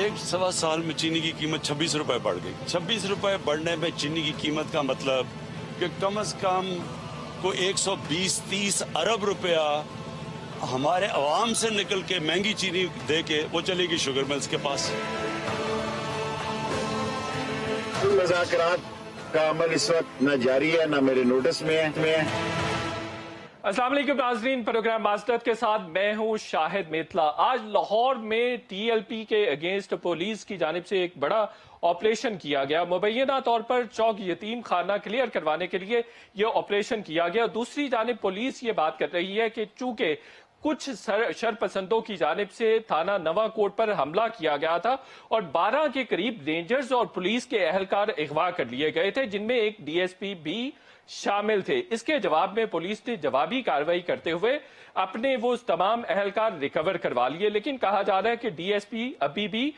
एक सवा साल में चीनी की कीमत 26 रुपए बढ़ गई। 26 रुपए बढ़ने में चीनी की कीमत का मतलब कि कम से कम को 120-30 अरब रुपया हमारे अवाम से निकल के महंगी चीनी दे के वो चलेगी शुगर मिल्स के पास। मुज़ाकरात का अमल इस वक्त न जारी है न मेरे नोटिस में है। अस्सलाम वालेकुम नाज़रीन, प्रोग्राम बाज़दत के साथ मैं हूं शाहिद मेतला। आज लाहौर में टीएलपी के अगेंस्ट पुलिस की जानिब से एक बड़ा ऑपरेशन किया गया। मुबैना तौर पर चौक यतीम खाना क्लियर करवाने के लिए यह ऑपरेशन किया गया। दूसरी जानिब पुलिस ये बात कर रही है कि चूंकि कुछ शरपसंदों की जानिब से थाना नवाकोट पर हमला किया गया था और 12 के करीब रेंजर्स और पुलिस के अहलकार अगवा कर लिए गए थे, जिनमें एक डीएसपी भी शामिल थे। इसके जवाब में पुलिस ने जवाबी कार्रवाई करते हुए अपने वो तमाम अहलकार रिकवर करवा लिए, लेकिन कहा जा रहा है कि डीएसपी अभी भी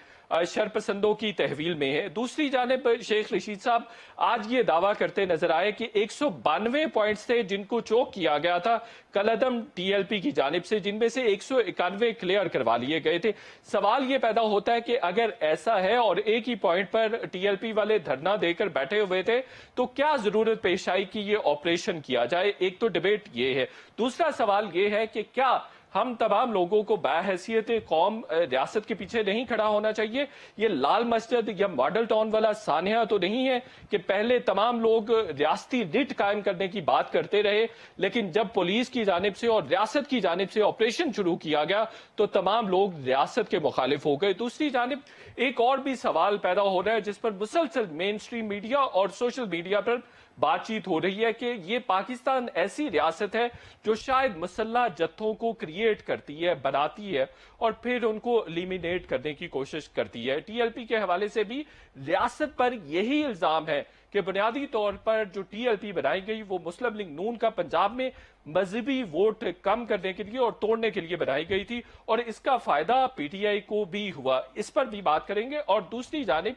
शरपसंदों की तहवील में है। दूसरी जानिब शेख रशीद साहब आज ये दावा करते नजर आए कि 192 पॉइंट्स थे जिनको चोक किया गया था कलअदम टीएलपी की जानिब से, जिनमें से 191 क्लियर करवा लिए गए थे। सवाल ये पैदा होता है कि अगर ऐसा है और एक ही पॉइंट पर टीएलपी वाले धरना देकर बैठे हुए थे तो क्या जरूरत पेश आई कि ये ऑपरेशन किया जाए? एक तो डिबेट ये है। दूसरा सवाल ये है कि क्या हम तमाम लोगों को बाहैसियत कौम रियासत के पीछे नहीं खड़ा होना चाहिए? ये लाल मस्जिद या मॉडल टाउन वाला सानिया तो नहीं है कि पहले तमाम लोग रियासती रिट कायम करने की बात करते रहे, लेकिन जब पुलिस की जानिब से और रियासत की जानिब से ऑपरेशन शुरू किया गया तो तमाम लोग रियासत के मुखालिफ हो गए। दूसरी जानिब एक और भी सवाल पैदा हो रहा है जिस पर मुसलसल मेन स्ट्रीम मीडिया और सोशल मीडिया पर बातचीत हो रही है कि ये पाकिस्तान ऐसी रियासत है जो शायद मुसल्लह जत्थों को क्रिएट करती है, बनाती है और फिर उनको एलिमिनेट करने की कोशिश करती है। टीएलपी के हवाले से भी रियासत पर यही इल्जाम है कि बुनियादी तौर पर जो टीएलपी बनाई गई वो मुस्लिम लीग नून का पंजाब में मजहबी वोट कम करने के लिए और तोड़ने के लिए बनाई गई थी और इसका फायदा पीटीआई को भी हुआ। इस पर भी बात करेंगे। और दूसरी जानिब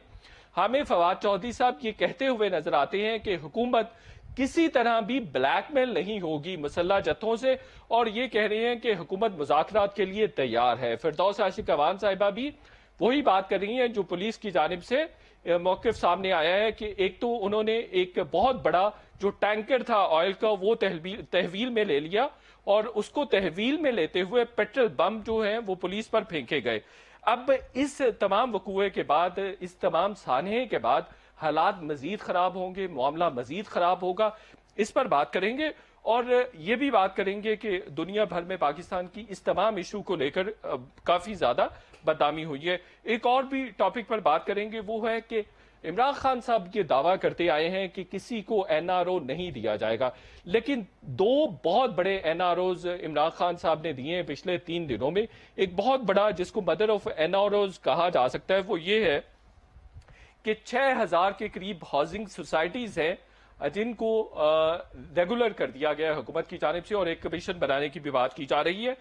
हमें फवाद चौधरी साहब ये कहते हुए नजर आते हैं कि हुकूमत किसी तरह भी ब्लैकमेल नहीं होगी मुसल्लह जत्थों से, और ये कह रहे हैं कि हुकूमत मुज़ाकरात के लिए तैयार है। फिरदौस आशिक अवान साहिबा भी वही बात कर रही हैं जो पुलिस की जानिब से मौक़िफ़ सामने आया है कि एक तो उन्होंने एक बहुत बड़ा जो टैंकर था ऑयल का वो तहवील में ले लिया और उसको तहवील में लेते हुए पेट्रोल बम जो है वो पुलिस पर फेंके गए। अब इस तमाम वकूए के बाद, इस तमाम सानहे के बाद हालात मजीद खराब होंगे, मामला मजीद खराब होगा। इस पर बात करेंगे और ये भी बात करेंगे कि दुनिया भर में पाकिस्तान की इस तमाम इशू को लेकर काफी ज्यादा बदनामी हुई है। एक और भी टॉपिक पर बात करेंगे, वो है कि इमरान खान साहब ये दावा करते आए हैं कि किसी को एनआरओ नहीं दिया जाएगा, लेकिन दो बहुत बड़े एनआरओज इमरान खान साहब ने दिए हैं पिछले 3 दिनों में। एक बहुत बड़ा जिसको मदर ऑफ एनआरओज कहा जा सकता है वो ये है कि 6000 के करीब हाउसिंग सोसाइटीज हैं जिनको रेगुलर कर दिया गया है हुकूमत की जानिब से और एक कमीशन बनाने की भी बात की जा रही है।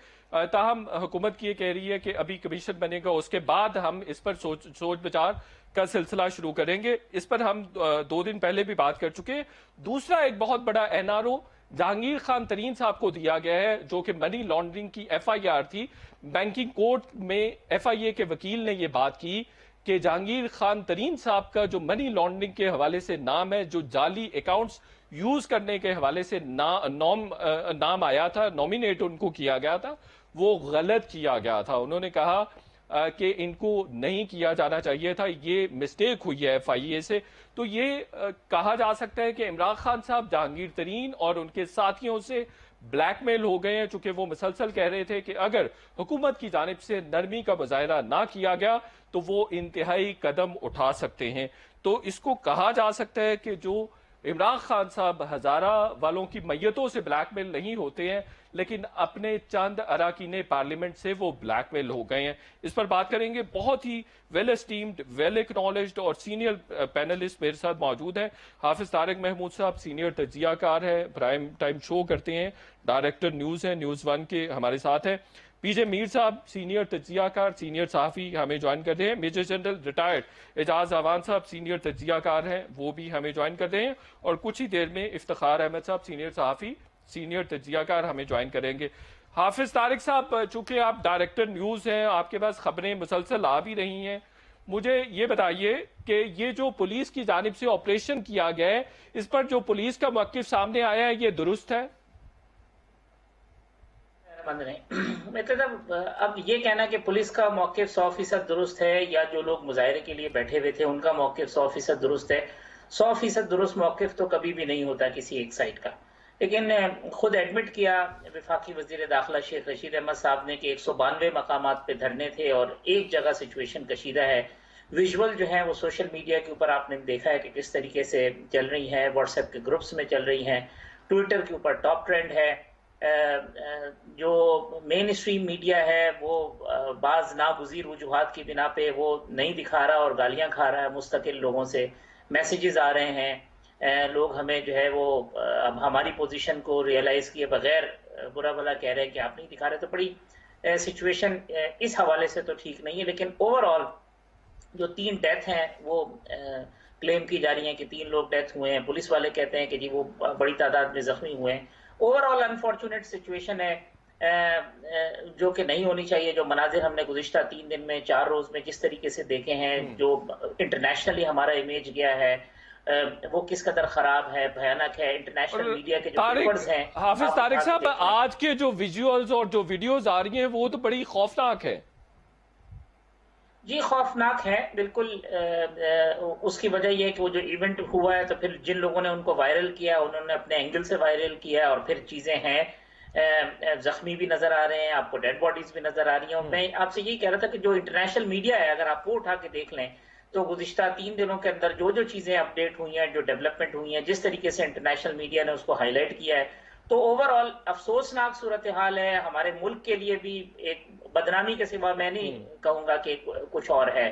ताहम हुकूमत की ये कह रही है कि अभी कमीशन बनेगा, उसके बाद हम इस पर सोच विचार का सिलसिला शुरू करेंगे। इस पर हम 2 दिन पहले भी बात कर चुके हैं। दूसरा एक बहुत बड़ा एनआरओ जहांगीर खान तरीन साहब को दिया गया है जो कि मनी लॉन्ड्रिंग की एफआईआर थी। बैंकिंग कोर्ट में एफआईए के वकील ने यह बात की कि जहांगीर खान तरीन साहब का जो मनी लॉन्ड्रिंग के हवाले से नाम है, जो जाली अकाउंट्स यूज करने के हवाले से नाम आया था, नॉमिनेट उनको किया गया था, वो गलत किया गया था। उन्होंने कहा कि इनको नहीं किया जाना चाहिए था, ये मिस्टेक हुई है एफआईए से। तो ये कहा जा सकता है कि इमरान खान साहब जहांगीर तरीन और उनके साथियों से ब्लैकमेल हो गए हैं, चूंकि वो मुसलसल कह रहे थे कि अगर हुकूमत की जानिब से नरमी का मुजाहरा ना किया गया तो वो इंतहाई कदम उठा सकते हैं। तो इसको कहा जा सकता है कि जो इमरान खान साहब हजारा वालों की मैयतों से ब्लैकमेल नहीं होते हैं, लेकिन अपने चंद अराकीने पार्लियामेंट से वो ब्लैकमेल हो गए हैं। इस पर बात करेंगे। बहुत ही वेल एस्टीम्ड, वेल एक्नॉलेज्ड और सीनियर पैनलिस्ट मेरे साथ मौजूद हैं। हाफिज तारिक महमूद साहब सीनियर तजियाकार हैं, प्राइम टाइम शो करते हैं, डायरेक्टर न्यूज़ हैं, न्यूज़ 1 के हमारे साथ हैं। पीजे मीर साहब सीनियर तजियाकार, सीनियर सहाफ़ी हमें ज्वाइन कर रहे हैं। Major general retired Ejaz Awan साहब सीनियर तजियाकार हैं, वो भी हमें ज्वाइन कर रहे हैं। और कुछ ही देर में इफ्तिखार अहमद साहब सीनियर सहाफ़ी, सीनियर तजियाकार हमें ज्वाइन करेंगे। हाफिज तारिक साहब, चूंकि आप डायरेक्टर न्यूज़ हैं, आपके पास खबरें मुसलसल आ भी रही हैं, مجھے یہ بتائیے کہ یہ جو پولیس کی جانب سے آپریشن کیا گیا ہے اس پر جو پولیس کا موقف سامنے آیا ہے یہ درست ہے؟ مطلب اب یہ کہنا کہ پولیس کا موقف 100% درست ہے یا جو لوگ مظاہرے کے لیے بیٹھے ہوئے تھے ان کا موقف 100% درست ہے، 100% درست موقف تو کبھی بھی نہیں ہوتا کسی ایک سائڈ کا. لیکن خود ایڈمٹ کیا وفاقی وزیر داخلہ شیخ رشید احمد صاحب نے کہ 192 مقامات پہ دھرنے تھے اور ایک جگہ سچویشن کشیدہ ہے. ویژول جو ہیں وہ سوشل میڈیا کے اوپر آپ نے دیکھا ہے کہ کس طریقے سے چل رہی ہیں، واٹس ایپ کے گروپس میں چل رہی ہیں، ٹویٹر کے اوپر ٹاپ ٹرینڈ ہے. جو مین اسٹریم میڈیا ہے وہ بعض ناگزیر وجوہات کی بنا پہ وہ نہیں دکھا رہا اور گالیاں کھا رہا ہے مستقل لوگوں سے. میسیجز آ رہے ہیں، لوگ ہمیں جو ہے وہ اب ہماری پوزیشن کو ریئلائز کیے بغیر برا بھلا کہہ رہے ہیں کہ آپ نہیں دکھا رہے. تو بڑی سچویشن اس حوالے سے تو ٹھیک نہیں ہے. لیکن اوور آل جو 3 ڈیتھ ہیں وہ کلیم کی جا رہی ہیں کہ 3 لوگ ڈیتھ ہوئے ہیں. پولیس والے کہتے ہیں کہ جی وہ بڑی تعداد میں زخمی ہوئے ہیں. اوور آل انفارچونیٹ سچویشن ہے جو کہ نہیں ہونی چاہیے. جو مناظر ہم نے گزشتہ 3 دن میں 4 روز میں جس طریقے سے دیکھے ہیں، جو انٹرنیشنلی ہمارا امیج گیا ہے وہ کس قدر خراب ہے، بھیانک ہے. انٹرنیشنل میڈیا کے جو پیپرز ہیں. حافظ طارق صاحب، آج کے جو ویژولز اور جو ویڈیوز آ رہی ہیں وہ تو بڑی خوفناک ہے. جی خوفناک ہے بالکل. اس کی وجہ یہ ہے کہ وہ جو ایونٹ ہوا ہے تو پھر جن لوگوں نے ان کو وائرل کیا انہوں نے اپنے اینگل سے وائرل کیا اور پھر چیزیں ہیں. زخمی بھی نظر آ رہے ہیں، آپ کو ڈیڈ باڈیز بھی نظر آ رہی ہیں. اور میں آپ سے یہی کہہ رہا تھا کہ جو انٹرنیشنل میڈیا ہے اگر آپ وہ اٹھا کے دیکھ لیں تو گزشتہ 3 دنوں کے اندر جو جو چیزیں اپ ڈیٹ ہوئی ہیں، جو ڈیولپمنٹ ہوئی ہیں، جس طریقے سے انٹرنیشنل میڈیا نے اس کو ہائی لائٹ کیا ہے، تو اوور آل افسوسناک صورتحال ہے. ہمارے ملک کے لیے بھی ایک بدنامی کے سوا میں نہیں کہوں گا کہ کچھ اور ہے.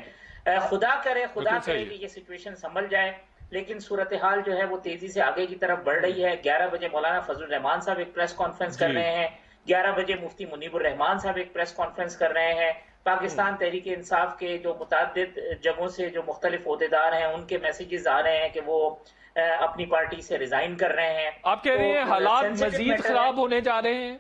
خدا کرے کہ یہ سچویشن سنبھل جائے. لیکن صورتحال جو ہے وہ تیزی سے آگے کی طرف بڑھ رہی ہے. 11 بجے مولانا فضل الرحمان صاحب ایک پریس کانفرنس کر رہے ہیں، 11 بجے مفتی منیب الرحمان صاحب ایک پریس کانفرنس کر رہے ہیں. پاکستان تحریک انصاف کے جو متعدد جگہوں سے جو مختلف عہدیدار ہیں ان کے میسیجز آ رہے ہیں کہ وہ اپنی پارٹی سے ریزائن کر رہے ہیں. آپ کہہ رہے ہیں حالات مزید خراب ہونے جا رہے ہیں؟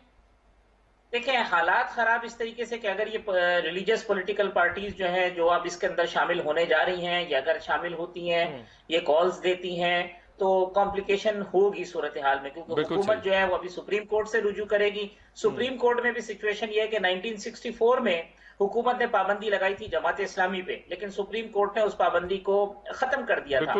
دیکھیں حالات خراب اس طریقے سے کہ اگر یہ ریلیجیس پولیٹیکل پارٹیز جو ہیں جو اب اس کے اندر شامل ہونے جا رہی ہیں یا اگر شامل ہوتی ہیں، یہ کالز دیتی ہیں، تو کمپلیکیشن ہوگی صورتحال میں. کیونکہ حکومت جو ہے وہ ابھی سپریم کورٹ سے رجوع کرے گی. سپریم کورٹ میں بھی سچویشن یہ ہے کہ 1964 میں حکومت نے پابندی لگائی تھی جماعت اسلامی پہ، لیکن سپریم کورٹ نے اس پابندی کو ختم کر دیا تھا.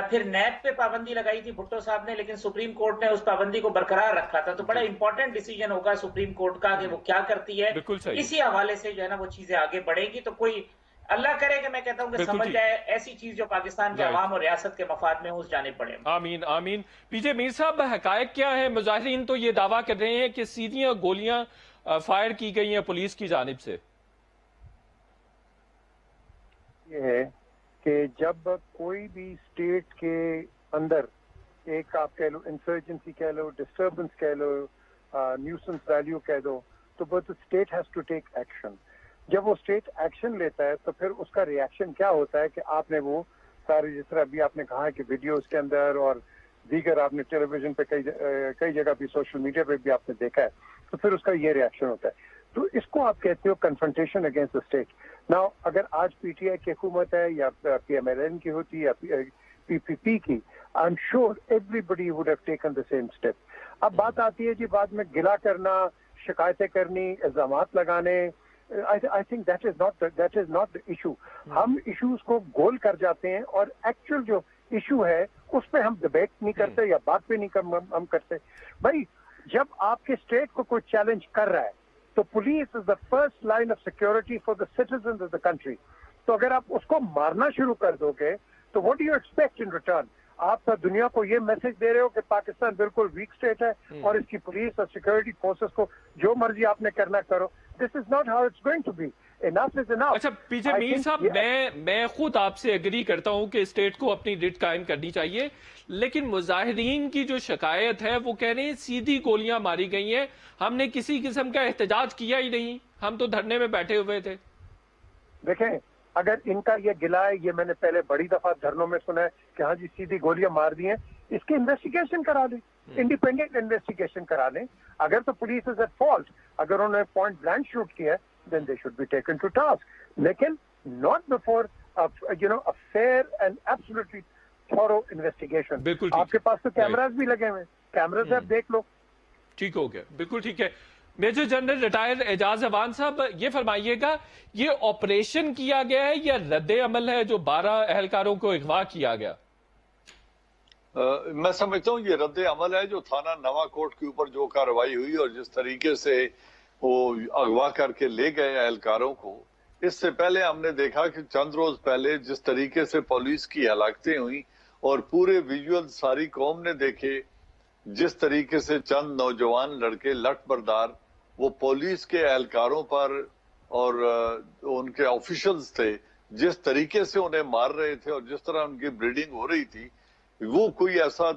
پھر نیب پہ پابندی لگائی تھی بھٹو صاحب نے، لیکن سپریم کورٹ نے اس پابندی کو برقرار رکھا تھا. تو بڑا امپورٹنٹ ڈیسیجن ہوگا سپریم کورٹ کا کہ وہ کیا کرتی ہے. اسی حوالے سے جو ہے نا وہ چیزیں آگے بڑھیں گی. تو کوئی اللہ کرے کہ میں کہتا ہوں کہ سمجھ جائے ایسی چیز جو پاکستان کے عوام اور ریاست کے مفاد میں اس جانب پڑے. آمین آمین. پی جے میر صاحب، حقائق کیا ہے؟ مظاہرین تو یہ دعویٰ کر رہے ہیں کہ سیدھیاں گولیاں فائر کی گئی ہیں پولیس کی جانب سے. یہ ہے کہ جب کوئی بھی اسٹیٹ کے اندر ایک آپ کہہ لو انسرجنسی کہہ لو، ڈسٹربنس کہہ لو، نیوسنس ویلیو کہہ دو، تو but state has to take action. جب وہ اسٹیٹ ایکشن لیتا ہے تو پھر اس کا ریئیکشن کیا ہوتا ہے کہ آپ نے وہ سارے جس طرح ابھی آپ نے کہا کہ ویڈیوز کے اندر اور دیگر آپ نے ٹیلی ویژن پہ کئی جگہ بھی سوشل میڈیا پہ بھی آپ نے دیکھا ہے، تو پھر اس کا یہ ریئیکشن ہوتا ہے. تو اس کو آپ کہتے ہو confrontation against the state. Now اگر آج پی ٹی آئی کی حکومت ہے یا پی ایم ایل این کی ہوتی یا پی پی پی کی، I am sure everybody would have taken the same step. اب بات آتی ہے جی بعد میں گلا کرنا، شکایتیں کرنی، الزامات لگانے. I think that is not the issue. ہم ایشوز کو گول کر جاتے ہیں اور ایکچوئل جو ایشو ہے اس پہ ہم ڈبیٹ نہیں کرتے یا بات پہ نہیں ہم کرتے. بھائی جب آپ کے اسٹیٹ کو کوئی چیلنج کر رہا ہے تو police is the first line of security for the citizens of the country. تو اگر آپ اس کو مارنا شروع کر دو گے تو what do you expect in return? آپ دنیا کو یہ میسج دے رہے ہو کہ پاکستان بالکل ویک اسٹیٹ ہے اور اس کی پولیس اور سیکورٹی فورسز کو جو مرضی آپ نے کرنا کرو. This is not how it's going to be. Enough is enough. اچھا پی جے میر صاحب، میں خود آپ سے اگری کرتا ہوں کہ اسٹیٹ کو اپنی ریٹ قائم کرنی چاہیے، لیکن مظاہرین کی جو شکایت ہے وہ کہہ رہے ہیں سیدھی گولیاں ماری گئی ہیں، ہم نے کسی قسم کا احتجاج کیا ہی نہیں، ہم تو دھرنے میں بیٹھے ہوئے تھے. دیکھیں اگر ان کا یہ گلا ہے، یہ میں نے پہلے بڑی دفعہ دھرنوں میں سنا ہے کہ ہاں جی سیدھی گولیاں مار دی ہیں، اس کی انویسٹیگیشن کرا لیں، انڈیپینڈنٹ انویسٹیگیشن کرا لیں. اگر تو پولیس از ایٹ فالٹ، اگر انہوں نے پوائنٹ بلینک شوٹ کیا ہے then they should be taken to task. لیکن not before a fair and absolutely thorough investigation. बिल्कुल ठीक आपके है। पास तो कैमरास भी लगे हुए हैं, कैमरास आप देख लो। ठीक हो गया, बिल्कुल ठीक है। Major general retired Ejaz Awan साहब, ये फरमाइएगा, ये ऑपरेशन किया गया है या रद्द अमल है जो 12 एहलकारों को अगवा किया गया? मैं समझता हूँ ये रद्द अमल है जो थाना नवा कोट के ऊपर जो कार्रवाई हुई और जिस तरीके से वो अगवा करके ले गए एहलकारों को। इससे पहले हमने देखा कि चंद रोज पहले जिस तरीके से पुलिस की हलाकतें हुई और पूरे विजुअल सारी कौम ने देखे, जिस तरीके से चंद नौजवान लड़के लठबरदार वो पुलिस के एहलकारों पर और उनके ऑफिशियल्स थे, जिस तरीके से उन्हें मार रहे थे और जिस तरह उनकी ब्रीडिंग हो रही थी, वो कोई ऐसा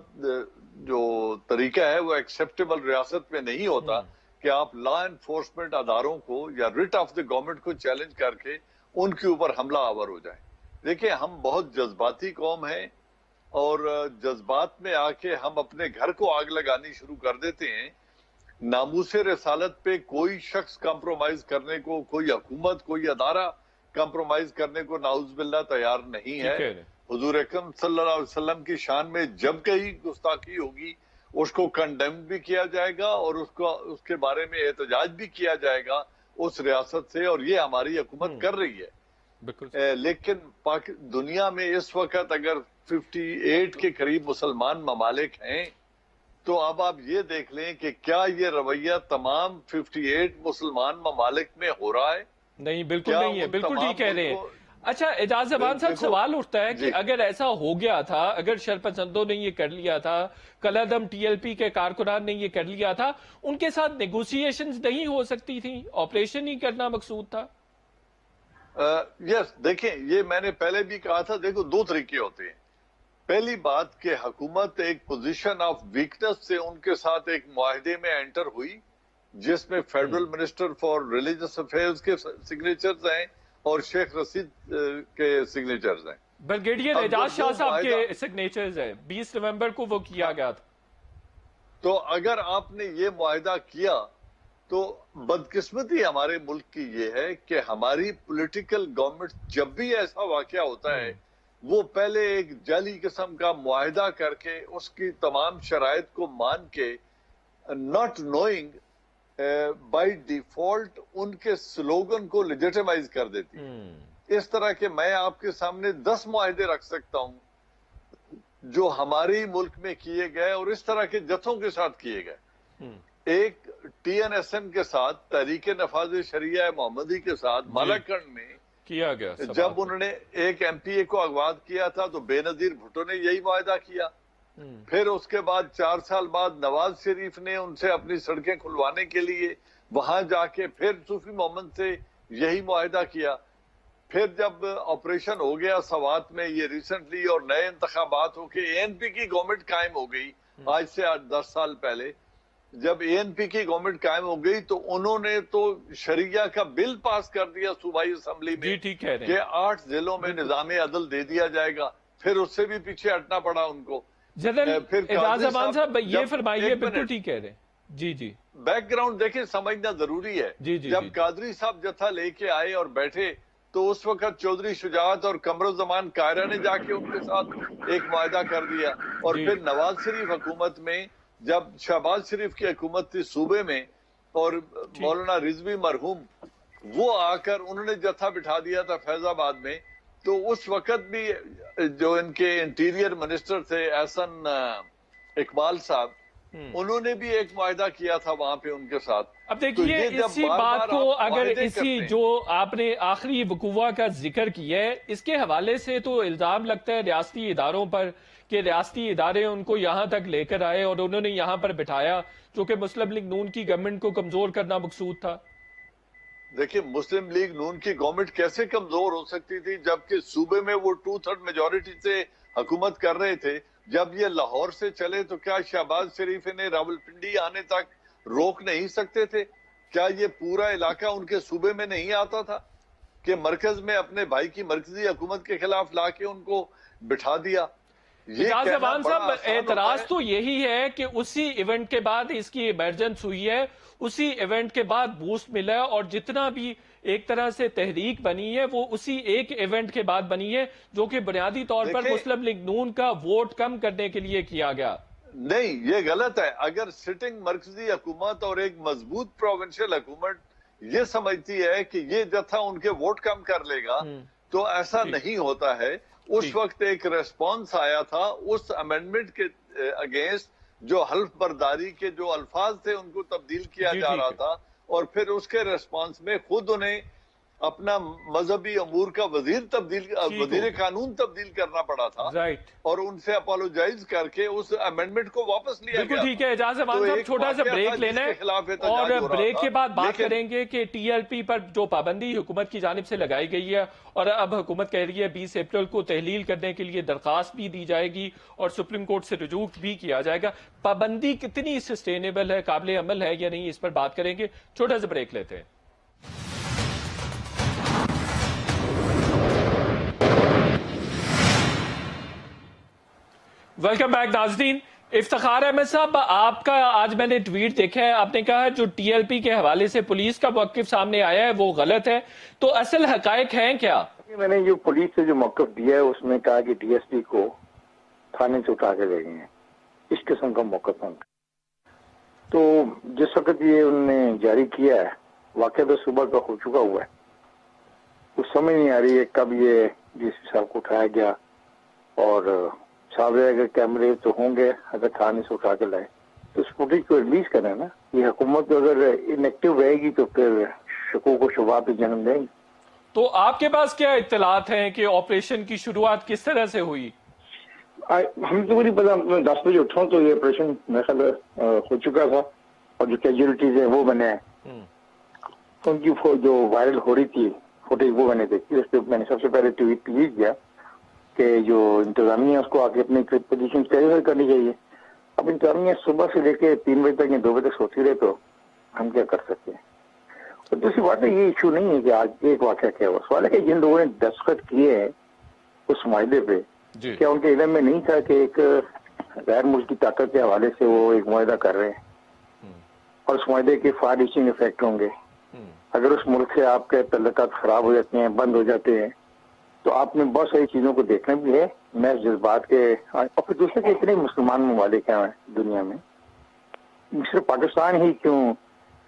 जो तरीका है वो एक्सेप्टेबल रियासत में नहीं होता कि आप लॉ एनफोर्समेंट अदारों को या रिट ऑफ द गवर्नमेंट को चैलेंज करके उनके ऊपर हमला आवर हो जाए। देखिए, हम बहुत जज्बाती कौम है और जज्बात में आके हम अपने घर को आग लगानी शुरू कर देते हैं। नामूसे रसालत पे कोई शख्स कॉम्प्रोमाइज करने को, कोई हुकूमत, कोई अदारा कॉम्प्रोमाइज करने को नाउज़ुबिल्लाह तैयार नहीं है। हुजूर अकरम सल्लल्लाहु अलैहि वसल्लम की शान में जब कहीं गुस्ताखी होगी उसको कंडेम भी किया जाएगा और उसके बारे में एहतजाज भी किया जाएगा उस रियासत से, और ये हमारी हुकूमत कर रही है। लेकिन दुनिया में इस वक्त अगर 58 के करीब मुसलमान ममालिक हैं, तो अब आप ये देख लें कि क्या ये रवैया तमाम 58 मुसलमान ममालिक में हो रहा है? नहीं, बिल्कुल नहीं है, बिल्कुल ठीक कह रहे हैं। अच्छा एजाज अवान साहब, सवाल उठता है कि अगर ऐसा हो गया था, अगर शरपसंदों ने ये कर लिया था, कलअदम टीएलपी के कारकुनान ने ये कर लिया था, उनके साथ नेगोशिएशंस नहीं हो सकती थी? ऑपरेशन ही करना मकसूद था? यस, देखें, ये मैंने पहले भी कहा था। देखो, दो तरीके होते हैं। पहली बात कि हुकूमत एक पोजीशन ऑफ वीकनेस से उनके साथ एक मुआहदे में एंटर हुई जिसमें federal minister for religious affairs के सिग्नेचर्स हैं और शेख रशीद के सिग्नेचर्स हैं। ब्रिगेडियर एजाज शाह साहब के सिग्नेचर्स हैं। 20 नवंबर को वो किया गया था। तो अगर आपने ये मुआहदा किया तो बदकिस्मती हमारे मुल्क की ये है कि हमारी पॉलिटिकल गवर्नमेंट जब भी ऐसा वाकया होता है वो पहले एक जाली किस्म का मुआहदा करके उसकी तमाम शराइत को मान के, नॉट नोइंग बाय डिफॉल्ट उनके स्लोगन को लेजिटिमाइज कर देती। इस तरह के मैं आपके सामने 10 मुआहदे रख सकता हूं जो हमारे मुल्क में किए गए और इस तरह के जथों के साथ किए गए। एक TNSM के साथ, तहरीक नफाज शरिया मोहम्मदी के साथ मालाकंड में किया गया। जब उन्होंने एक MPA को अगवा किया था तो बेनजीर भुट्टो ने यही मुआहदा किया। फिर उसके बाद 4 साल बाद नवाज शरीफ ने उनसे अपनी सड़कें खुलवाने के लिए वहां जाके फिर सूफी मोहम्मद से यही मुआहदा किया। फिर जब ऑपरेशन हो गया सवात में ये रिसेंटली और नए इंतखाबात होके ANP की गवर्नमेंट कायम हो गई, आज से 8-10 साल पहले जब ANP की गवर्नमेंट कायम हो गई तो उन्होंने तो शरिया का बिल पास कर दिया सूबाई असेंबली में कि 8 जिलों में निजाम अदल दे दिया जाएगा। फिर उससे भी पीछे हटना पड़ा उनको। फिर एजाज अवान साहब ये फरमाइए, बिल्कुल ठीक कह रहे हैं। जी जी, बैकग्राउंड देखें, समझना जरूरी है। जब कादरी साहब जत्था लेके आए और बैठे तो उस वक्त चौधरी शुजात और कमरुज़्ज़मान कायरा ने जाके उनके साथ एक मुआहदा कर दिया। और फिर नवाज शरीफ हुकूमत में जब शहबाज शरीफ की हुकूमत थी सूबे में और मौलाना रिजवी मरहूम वो आकर उन्होंने जत्था बिठा दिया था फैजाबाद में, तो उस वक्त भी जो इनके इंटीरियर मिनिस्टर थे एहसन इकबाल साहब, उन्होंने भी एक मुआहदा किया था वहां पे उनके साथ। अब देखिए तो इसी बात को अगर इसी जो आपने आखिरी वकूआ का जिक्र किया है इसके हवाले से तो इल्जाम लगता है रियासती इदारों पर कि रियासती इदारे उनको यहाँ तक लेकर आए और उन्होंने यहाँ पर बिठाया, जो कि मुस्लिम लीग नून की गवर्नमेंट को कमजोर करना मकसूद था। देखिए, मुस्लिम लीग नून की गवर्नमेंट कैसे कमजोर हो सकती थी जबकि सूबे में वो 2/3 मेजोरिटी से हुकूमत कर रहे थे। जब ये लाहौर से चले तो क्या शहबाज शरीफ ने रावलपिंडी आने तक रोक नहीं सकते थे? क्या ये पूरा इलाका उनके सूबे में नहीं आता था कि मरकज में अपने भाई की मरकजी हुकूमत के खिलाफ लाके उनको बिठा दिया? एजाज कहना अमान बड़ा साहब, आसान होता एतराज है। तो यही है कि उसी इवेंट के बाद इसकी इमरजेंस हुई है, उसी इवेंट के बाद बूस्ट मिला है, और जितना भी एक तरह से तहरीक बनी है वो उसी एक इवेंट के बाद बनी है, जो कि बुनियादी तौर पर देखिए- मुस्लिम लीग नून का वोट कम करने के लिए किया गया। नहीं, ये गलत है। अगर सिटिंग मरकजी हुकूमत और एक मजबूत प्रोविंशियल हुकूमत ये समझती है कि ये जत्था उनके वोट कम कर लेगा, तो ऐसा जी। नहीं होता है। उस जी। वक्त एक रेस्पॉन्स आया था उस अमेंडमेंट के अगेंस्ट, जो हल्फ बर्दारी के जो अल्फाज थे उनको तब्दील किया जी, जा ठीक रहा है। था, और फिर उसके रेस्पॉन्स में खुद उन्हें अपना मजहबी अमूर का वजीर कानून तब्दील करना पड़ा था, राइट, और उनसे अपोलोजाइज करके उस अमेंडमेंट को वापस लिया बिल्कुल गया ठीक था। है। एजाज अमान तो साहब, एक छोटा सा वाकया ब्रेक था लेना जिसके है खिलाफ एहतजाज और हो रहा ब्रेक था। के बाद बात लेकिन करेंगे कि टीएलपी पर जो पाबंदी हुकूमत की जानिब से लगाई गई है, और अब हुकूमत कह रही है 20 अप्रैल को तहलील करने के लिए दरखास्त भी दी जाएगी और सुप्रीम कोर्ट से रुजू भी किया जाएगा। पाबंदी कितनी सस्टेनेबल है, काबिल अमल है या नहीं, इस पर बात करेंगे। छोटा सा ब्रेक लेते हैं। वेलकम बैक नाज़रीन। इफ्तिखार अहमद साहब, आपका आज मैंने ट्वीट देखा है, आपने कहा जो टीएलपी के हवाले से पुलिस का मौक़िफ़ सामने आया है वो गलत है, तो असल हकायक हैं क्या? मैंने जो पुलिस से जो मौक़िफ़ दिया है उसमें कहा कि डीएसपी को थाने से उठा के ले गए हैं, इस किस्म का मौक़िफ़ है। तो जिस वक्त ये उन्होंने जारी किया है, वाक़या तो सुबह का हो चुका हुआ है, कुछ समझ नहीं आ रही है कब ये डीएसपी साहब को उठाया गया, और साहब अगर कैमरे तो होंगे, अगर थाने से उठा के लाए तो उस फुटेज को रिलीज करें ना। ये हुकूमत अगर इनएक्टिव रहेगी तो फिर शकूक को शुबा पे जन्म देंगे। तो आपके पास क्या इत्तलात हैं कि ऑपरेशन की शुरुआत किस तरह से हुई? हम तो नहीं पता, मैं 10 बजे उठा तो ये ऑपरेशन मेरे ख्याल हो चुका था, और जो कैजुअलिटीज है वो बने हैं, उनकी जो वायरल हो रही थी फुटेज वो बने थे। इस पर मैंने सबसे पहले ट्वीट किया कि जो इंतजामिया है उसको आके अपनी पोजीशन क्लियर करनी चाहिए। अब इंतजामिया सुबह से लेके 3 बजे तक या 2 बजे तक सोती रहे तो हम क्या कर सकते हैं। तो दूसरी बात है, ये इशू नहीं है कि आज एक वाक़या क्या हुआ, सवाल है कि जिन लोगों ने दस्तखत किए हैं उस माहदे पे, क्या उनके इल्म में नहीं था कि एक गैर मुल्की ताकत के हवाले से वो एक मुआहदा कर रहे हैं, और उस मुआहदे के फार रीचिंग इफेक्ट होंगे। अगर उस मुल्क से आपके तल्लुकात खराब हो जाते हैं, बंद हो जाते हैं, तो आपने बहुत सारी चीजों को देखना भी है, मैं जज्बात के, और फिर दूसरे के इतने मुसलमान ममालिक हैं दुनिया में, सिर्फ पाकिस्तान ही क्यों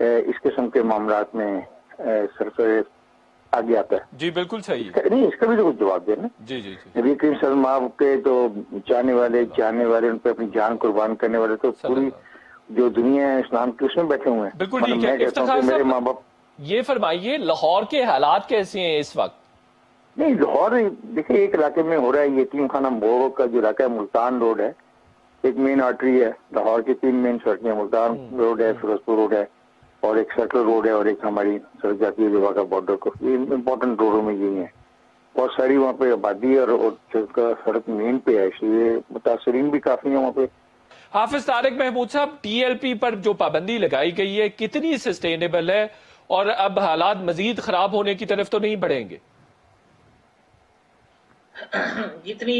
इस किस्म के मामलात में सरसरे आगे आता है। जी बिल्कुल सही। नहीं, इसका भी तो कुछ जवाब देना। जी जी जी। नबी करीम सल्लल्लाहु के तो चाहने वाले उन पे अपनी जान कुर्बान करने वाले तो पूरी जो दुनिया है इस्लाम की उसमें बैठे हुए हैं। बिल्कुल ठीक है। मैं कहता हूं कि मेरे माँ बाप, ये फरमाइए लाहौर के हालात कैसे हैं इस वक्त? नहीं, लाहौर देखिए एक इलाके में हो रहा है, यतीम खाना मोड़ का जो इलाका है, मुल्तान रोड है, एक मेन आर्टरी है लाहौर की, 3 मेन सड़कें, मुल्तान रोड है, फिरोजपुर रोड है, और एक सर्कल रोड है, और एक हमारी सड़क जाती है जो वाघा बॉर्डर को। ये इम्पोर्टेंट रोडों में यही है, बहुत सारी वहाँ पे आबादी और सड़क मेन पे है, इसलिए मुतासरीन भी काफी है वहाँ पे। हाफिज तारिक महमूद साहब, टीएलपी पर जो पाबंदी लगाई गई है कितनी सस्टेनेबल है, और अब हालात मजीद खराब होने की तरफ तो नहीं बढ़ेंगे? जितनी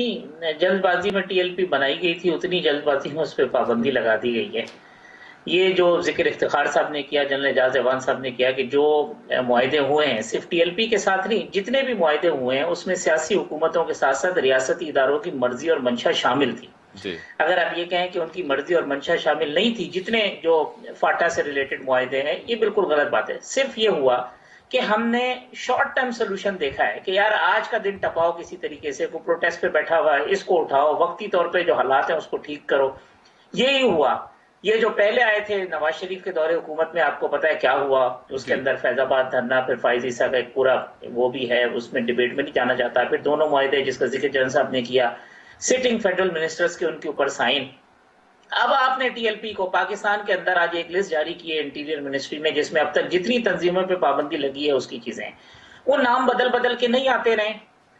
जल्दबाजी में टीएलपी बनाई गई थी उतनी जल्दबाजी में उस पर पाबंदी लगा दी गई है। ये जो जिक्र इफ्तिखार साहब ने किया, जनरल एजाज अमान साहब ने किया कि जो मुआहदे हुए हैं सिर्फ टीएलपी के साथ नहीं, जितने भी मुआहदे हुए हैं उसमें सियासी हुकूमतों के साथ साथ रियासती इदारों की मर्जी और मंशा शामिल थी। जी। अगर आप ये कहें कि उनकी मर्जी और मंशा शामिल नहीं थी, जितने जो फाटा से रिलेटेड मुआहदे हैं, ये बिल्कुल गलत बात है। सिर्फ ये हुआ कि हमने शॉर्ट टर्म सोल्यूशन देखा है कि यार आज का दिन टपाओ किसी तरीके से, को प्रोटेस्ट पे बैठा हुआ है इसको उठाओ, वक्ती तौर पे जो हालात हैं उसको ठीक करो, यही हुआ। ये जो पहले आए थे नवाज शरीफ के दौरे हुकूमत में, आपको पता है क्या हुआ, उसके अंदर फैजाबाद धरना, फिर फाइज ईसा का एक पूरा वो भी है, उसमें डिबेट में नहीं जाना चाहता। फिर दोनों मुआहदे जिसका जिक्र जनरल साहब ने किया, सिटिंग फेडरल मिनिस्टर्स के उनके ऊपर साइन। अब आपने टीएलपी को पाकिस्तान के अंदर आज एक लिस्ट जारी की है इंटीरियर मिनिस्ट्री में, जिसमें अब तक जितनी तंजीमों पे पाबंदी लगी है उसकी चीजें, वो नाम बदल बदल के नहीं आते रहे,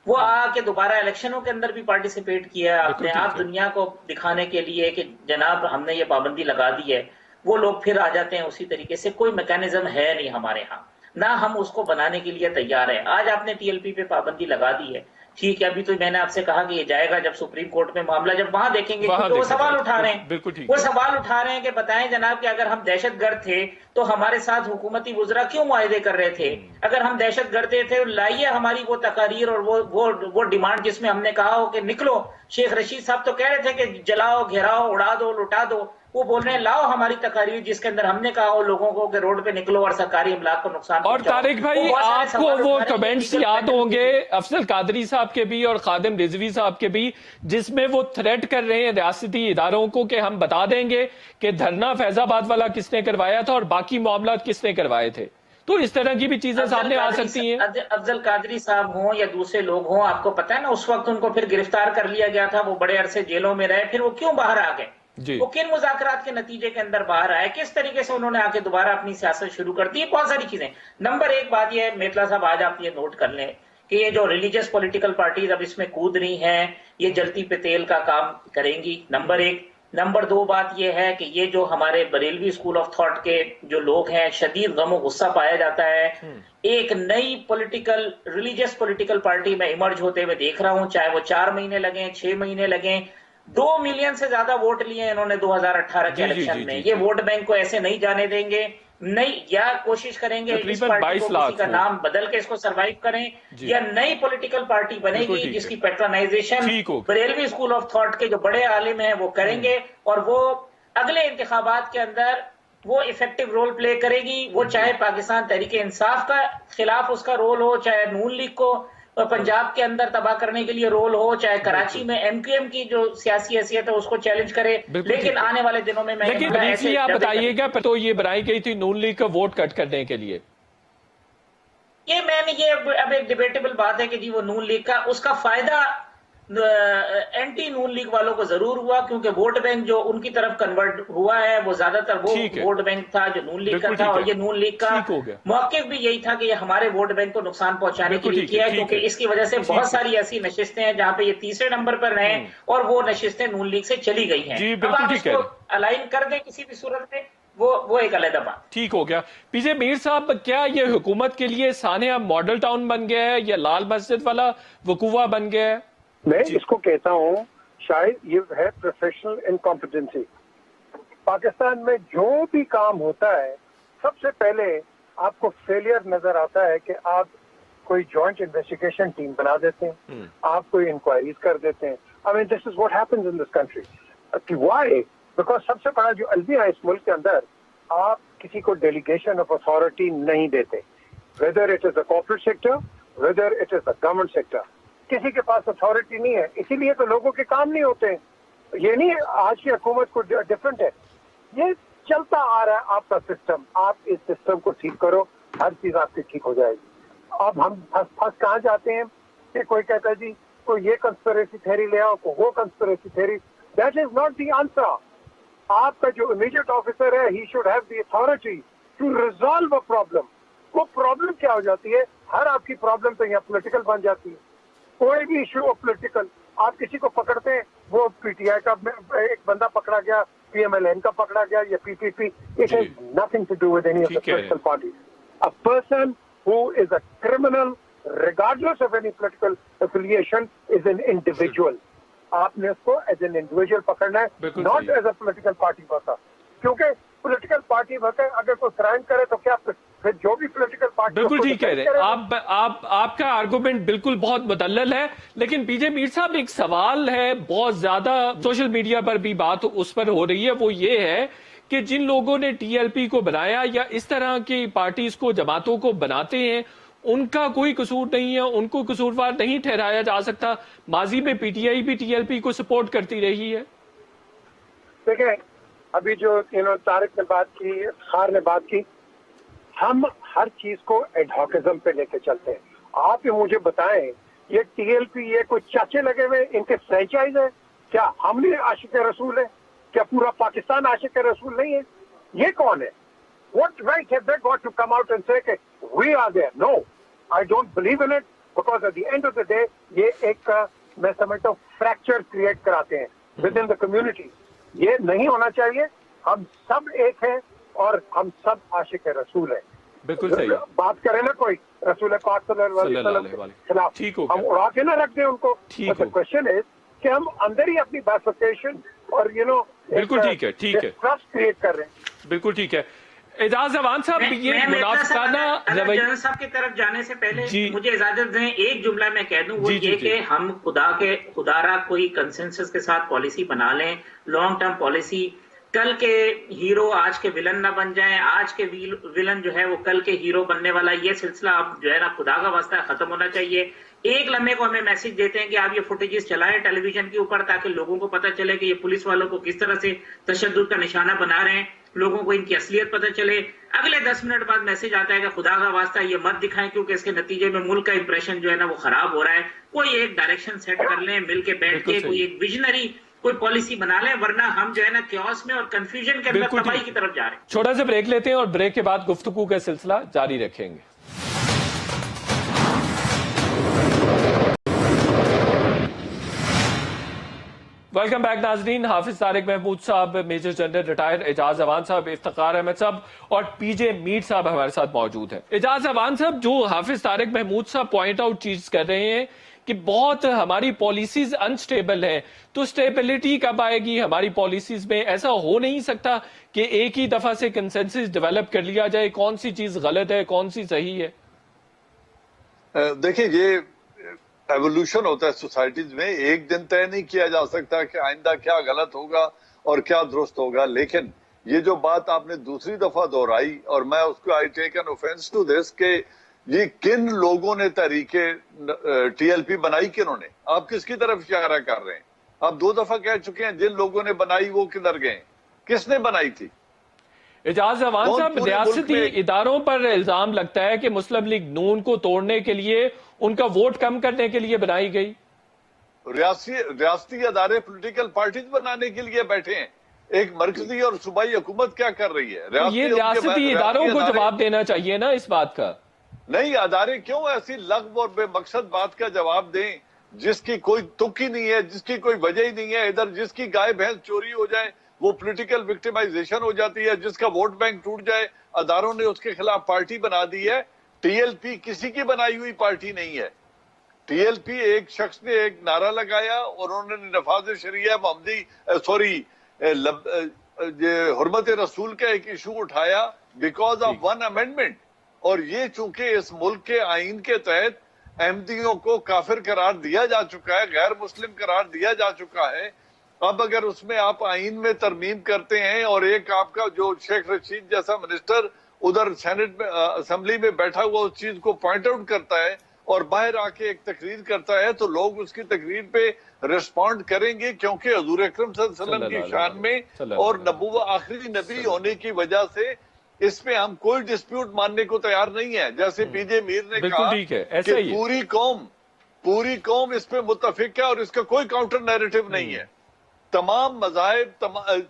वो आके दोबारा इलेक्शनों के अंदर भी पार्टिसिपेट किया है, अपने आप दुनिया को दिखाने के लिए कि जनाब हमने ये पाबंदी लगा दी है। वो लोग फिर आ जाते हैं उसी तरीके से। कोई मैकेनिज्म है नहीं हमारे यहाँ, ना हम उसको बनाने के लिए तैयार है। आज आपने टीएलपी पे पाबंदी लगा दी है, ठीक है, अभी तो मैंने आपसे कहा कि ये जाएगा जब सुप्रीम कोर्ट में मामला, जब वहां देखेंगे, क्योंकि वो सवाल उठा रहे हैं, बिल्कुल ठीक वो है। सवाल उठा रहे हैं कि बताएं जनाब कि अगर हम दहशतगर्द थे तो हमारे साथ हुकूमती वुज़रा क्यों मुआहदे कर रहे थे? अगर हम दहशतगर्द थे, लाइए हमारी वो तकारीर और वो डिमांड जिसमें हमने कहा हो कि निकलो। शेख रशीद साहब तो कह रहे थे कि जलाओ, घेराओ, उड़ा दो, लुटा दो। वो बोल रहे हैं लाओ हमारी तकारीर जिसके अंदर हमने कहा हो लोगों को कि रोड पे निकलो और सरकारी अमलाक को नुकसान और पहुंचाओ। तारिक भाई, बहुत सारे आपको सवाल वो उठा रहे हैं, कमेंट्स लीगल याद पैटर्न होंगे अफजल कादरी साहब के भी और खादिम रिजवी साहब के भी, जिसमें वो थ्रेट कर रहे हैं रियासती इदारों को कि हम बता देंगे कि धरना फैजाबाद वाला किसने करवाया था और बाकी मामला किसने करवाए थे। तो इस तरह की भी चीजें सामने आ सकती हैं। अफजल कादरी साहब हों या दूसरे लोग हों, आपको पता है ना उस वक्त उनको फिर गिरफ्तार कर लिया गया था, वो बड़े अरसे जेलों में रहे, फिर वो क्यों बाहर आ गए? वो किन मुज़ाकरात के नतीजे के अंदर बाहर आए, किस तरीके से उन्होंने आके दोबारा अपनी सियासत शुरू कर दी, बहुत सारी चीजें। नंबर एक बात यह है मेतला साहब, आज आप ये नोट कर लें कि ये जो रिलीजियस पॉलिटिकल पार्टीज अब इसमें कूद रही हैं, ये जलती पे तेल का काम करेंगी, नंबर एक। नंबर दो बात यह है कि ये जो हमारे बरेलवी स्कूल ऑफ थॉट के जो लोग हैं, शदीद गम गुस्सा पाया जाता है। एक नई पॉलिटिकल रिलीजियस पॉलिटिकल पार्टी में इमर्ज होते हुए देख रहा हूं, चाहे वो 4 महीने लगे, 6 महीने लगे। 2 मिलियन से ज्यादा वोट लिए इन्होंने 2018 के इलेक्शन में। ये वोट बैंक को ऐसे नहीं जाने देंगे, नहीं, या कोशिश करेंगे इस पार्टी को किसी का नाम बदल के इसको सरवाइव करें, या नई पॉलिटिकल पार्टी बनेगी जिसकी पैट्रनाइजेशन बरेलवी स्कूल ऑफ थॉट के जो बड़े आलिम हैं वो करेंगे, और वो अगले इंतखाबात के अंदर वो इफेक्टिव रोल प्ले करेगी। वो चाहे पाकिस्तान तहरीक इंसाफ का खिलाफ उसका रोल हो, चाहे नून लीग को पंजाब के अंदर तबाह करने के लिए रोल हो, चाहे कराची में एमक्यूएम की जो सियासी हैसियत है उसको चैलेंज करे। लेकिन आने वाले दिनों में लेकिन ब्रीफली आप बताइएगा, तो ये बनाई गई थी नून लीग का वोट कट करने के लिए। ये अब एक डिबेटेबल बात है कि जी वो नून लीग का उसका फायदा एंटी नून लीग वालों को जरूर हुआ, क्योंकि वोट बैंक जो उनकी तरफ कन्वर्ट हुआ है वो ज्यादातर वो वोट बैंक था जो नून लीग का था, और ये नून लीग का मौक़िफ़ भी यही था कि ये हमारे वोट बैंक को नुकसान पहुंचाने के लिए किया है, क्योंकि इसकी वजह से बहुत सारी ऐसी नशिस्तें हैं जहां पे ये तीसरे नंबर पर रहे और वो नशिस्तें नून लीग से चली गई हैं। अब आप इसको अलाइन कर दें किसी भी सूरत में, वो एक अलग बात। ठीक हो गया। पीजे मीर साहब, क्या ये हुकूमत के लिए सानिया मॉडल टाउन बन गया है या लाल मस्जिद वाला वकूवा बन गया है? मैं इसको कहता हूँ शायद ये है प्रोफेशनल इनकॉम्पिटेंसी। पाकिस्तान में जो भी काम होता है सबसे पहले आपको फेलियर नजर आता है कि आप कोई जॉइंट इन्वेस्टिगेशन टीम बना देते हैं, आप कोई इंक्वायरीज कर देते हैं। I mean this is what happens in this country. Why? Because सबसे बड़ा जो अलमिया है इस मुल्क के अंदर, आप किसी को डेलीगेशन ऑफ अथॉरिटी नहीं देते, whether it is the corporate sector, whether it is the government sector. किसी के पास अथॉरिटी नहीं है, इसीलिए तो लोगों के काम नहीं होते हैं। ये नहीं आज की हुकूमत को डिफरेंट है, ये चलता आ रहा है आपका सिस्टम। आप इस सिस्टम को ठीक करो, हर चीज आपकी ठीक हो जाएगी। अब हम फंस कहाँ जाते हैं कि कोई कहता है जी कोई ये कंस्पिरेसी थ्योरी ले आओ, वो conspiracy theory. That is not the answer. आपका जो इमीडिएट ऑफिसर है, he should have the authority to resolve a problem. वो प्रॉब्लम क्या हो जाती है, हर आपकी प्रॉब्लम तो यहाँ पोलिटिकल बन जाती है। कोई भी इशू ऑफ पोलिटिकल, आप किसी को पकड़ते हैं, वो पीटीआई का एक बंदा पकड़ा गया, पीएमएलएन का पकड़ा गया, या PPP, it has nothing to do with any of the political parties. A person who is a criminal regardless of any political affiliation is an individual. आपने उसको एज एन इंडिविजुअल पकड़ना है, not as a political party worker. क्योंकि political party worker अगर कोई crime करे तो क्या फिर जो भी पॉलिटिकल पार्टी। बिल्कुल ठीक कह रहे हैं आप आपका आर्गुमेंट बिल्कुल बहुत मुदल्लल है। लेकिन पीजे मीर साहब, एक सवाल है, बहुत ज्यादा सोशल मीडिया पर भी बात उस पर हो रही है, वो ये है कि जिन लोगों ने टीएलपी को बनाया या इस तरह की पार्टीज को, जमातों को बनाते हैं, उनका कोई कसूर नहीं है, उनको कसूरवार नहीं ठहराया जा सकता। माजी में पीटीआई भी टीएलपी को सपोर्ट करती रही है। देखिए, अभी जो तारिक ने बात की, खार ने बात की, हम हर चीज को एडहॉकिज्म पे लेके चलते हैं। आप ये मुझे बताएं, ये टीएलपी ये कोई चाचे लगे हुए इनके फ्रेंचाइज है क्या? हमने आशिक रसूल है क्या? पूरा पाकिस्तान आशिक रसूल नहीं है? ये कौन है? What right have they got to come out and say that we are there? No, I don't believe in it, because at the end of the day, ये एक मैं समझता हूँ फ्रैक्चर क्रिएट कराते हैं विद इन द कम्युनिटी। ये नहीं होना चाहिए। हम सब एक हैं और हम सब आशिक रसूल हैं। बिल्कुल सही। बात करें ना कोई रसूल पाक सल्लल्लाहु अलैहि वसल्लम के खिलाफ, ठीक हो हम गया। उड़ा के ना रख दें उनको। ठीक हो। क्वेश्चन है कि हम अंदर ही अपनी बाइफिकेशन और बिल्कुल ठीक है, ठीक है, ट्रस्ट क्रिएट कर रहे हैं। बिल्कुल ठीक है। एजाज अवान साहब, ये मुनाफिकाना रवैया जनरल साहब की तरफ जाने से पहले मुझे इजाजत दें, एक जुमला मैं कह दूं, वो ये कि हम खुदारा कोई कंसेंसस के साथ पॉलिसी बना लें, लॉन्ग टर्म पॉलिसी। कल के हीरो आज के विलन ना बन जाएं, आज के विलन जो है वो कल के हीरो बनने वाला, ये सिलसिला अब जो है ना खुदा का वास्ता खत्म होना चाहिए। एक लम्हे को हमें मैसेज देते हैं कि आप ये फुटेजेस चलाएं टेलीविजन के ऊपर, ताकि लोगों को पता चले कि ये पुलिस वालों को किस तरह से तशद्दुद का निशाना बना रहे हैं, लोगों को इनकी असलियत पता चले। अगले 10 मिनट बाद मैसेज आता है कि खुदा का वास्ता ये मत दिखाएं, क्योंकि इसके नतीजे में मुल्क का इंप्रेशन जो है ना वो खराब हो रहा है। कोई एक डायरेक्शन सेट कर लें, मिलके बैठ के कोई एक विजनरी कोई पॉलिसी बना लें, वरना हम जो है ना क्योस में और कंफ्यूजन के अंदर तबाही की तरफ जा रहे हैं। छोटा सा ब्रेक लेते हैं और ब्रेक के बाद गुफ्तगू का सिलसिला जारी रखेंगे। वेलकम बैक नाजरीन। हाफिज तारिक महमूद साहब, major general retired Ejaz Awan साहब, इफ्तिखार अहमद साहब और पीजे मीर साहब हमारे साथ मौजूद हैं। एजाज अवान साहब, जो हाफिज तारिक महमूद साहब पॉइंट आउट चीज कर रहे हैं कि बहुत हमारी पॉलिसीज अनस्टेबल हैं, तो स्टेबिलिटी कब आएगी हमारी पॉलिसीज में? ऐसा हो नहीं सकता कि एक ही दफा से कंसेंसस डेवलप कर लिया जाए कौन सी चीज गलत है कौन सी सही है। देखिए, ये एवोल्यूशन होता है सोसाइटीज में, एक दिन तय नहीं किया जा सकता कि आइंदा क्या गलत होगा और क्या दुरुस्त होगा। लेकिन ये जो बात आपने दूसरी दफा दोहराई, और मैं उसको I take an offence to this, के ये किन लोगों ने तरीके टीएलपी बनाई, किन्होंने? आप किसकी तरफ इशारा कर रहे हैं? आप 2 दफा कह चुके हैं जिन लोगों ने बनाई वो किधर गए, किसने बनाई थी? एजाज अवान साहब, रियासती इदारों पर इल्जाम लगता है कि मुस्लिम लीग नून को तोड़ने के लिए, उनका वोट कम करने के लिए बनाई गई। रियासती अदारे पॉलिटिकल पार्टीज बनाने के लिए बैठे हैं। एक मरकजी और सूबाई हुकूमत क्या कर रही है? तो ये रियासती इदारों को जवाब देना चाहिए ना इस बात का। नहीं, अदारे क्यों ऐसी लग़्व और बेमकसद बात का जवाब दें जिसकी कोई तुक ही नहीं है, जिसकी कोई वजह ही नहीं है। इधर जिसकी गाय भैंस चोरी हो जाए वो पॉलिटिकल विक्टिमाइजेशन हो जाती है, जिसका वोट बैंक टूट जाए अदारों ने उसके खिलाफ पार्टी बना दी है। टीएलपी किसी की बनाई हुई पार्टी नहीं है। टीएलपी एक शख्स ने एक नारा लगाया और उन्होंने नफाज शरिया मोहम्मदी हुर्मत रसूल का एक इशू उठाया बिकॉज ऑफ वन अमेंडमेंट। और ये चूंकि इस मुल्क के आइन के तहत अहमदियों को काफिर करार दिया जा चुका है, गैर मुस्लिम करार दिया जा चुका है। अब अगर उसमें आप आइन में तरमीम करते हैं और एक आपका जो शेख रशीद जैसा मिनिस्टर उधर सेनेट में असेंबली में बैठा हुआ उस चीज को पॉइंट आउट करता है और बाहर आके एक तकरीर करता है, तो लोग उसकी तकरीर पे रिस्पॉन्ड करेंगे, क्योंकि हजूर अकरम सल्लल्लाहु अलैहि वसल्लम की शान में और नबूवत आखिरी नबी होने की वजह से इसमें हम कोई डिस्प्यूट मानने को तैयार नहीं है। जैसे पीजे मीर ने कहा कि पूरी कौम इस पे मुत्तफिक है और इसका कोई काउंटर नैरेटिव नहीं है। तमाम मज़ाहिब,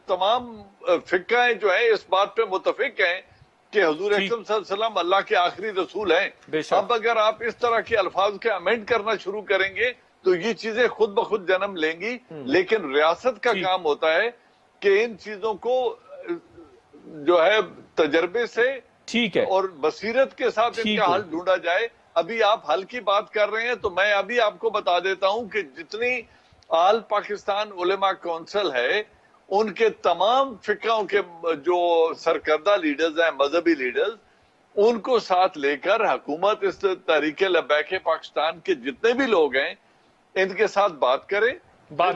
तमाम फिक्काएं जो है इस बात पे मुत्तफिक हैं कि हुजूर अकरम सल्लल्लाहु अलैहि वसल्लम अल्लाह के आखिरी रसूल हैं। अब अगर आप इस तरह के अल्फाज के अमेंड करना शुरू करेंगे तो ये चीजें खुद ब खुद जन्म लेंगी। लेकिन रियासत का काम होता है कि इन चीजों को जो है तजर्बे से ठीक है और बसीरत के साथ इनका हल ढूंढा जाए। अभी आप हल की बात कर रहे हैं तो मैं अभी आपको बता देता हूं कि जितनी आल पाकिस्तान उलेमा काउंसिल है उनके तमाम फिक्रों के जो सरकर्दा लीडर्स हैं, मजहबी लीडर्स, उनको साथ लेकर हुकूमत इस तरीके लबैक पाकिस्तान के जितने भी लोग हैं इनके साथ बात करें।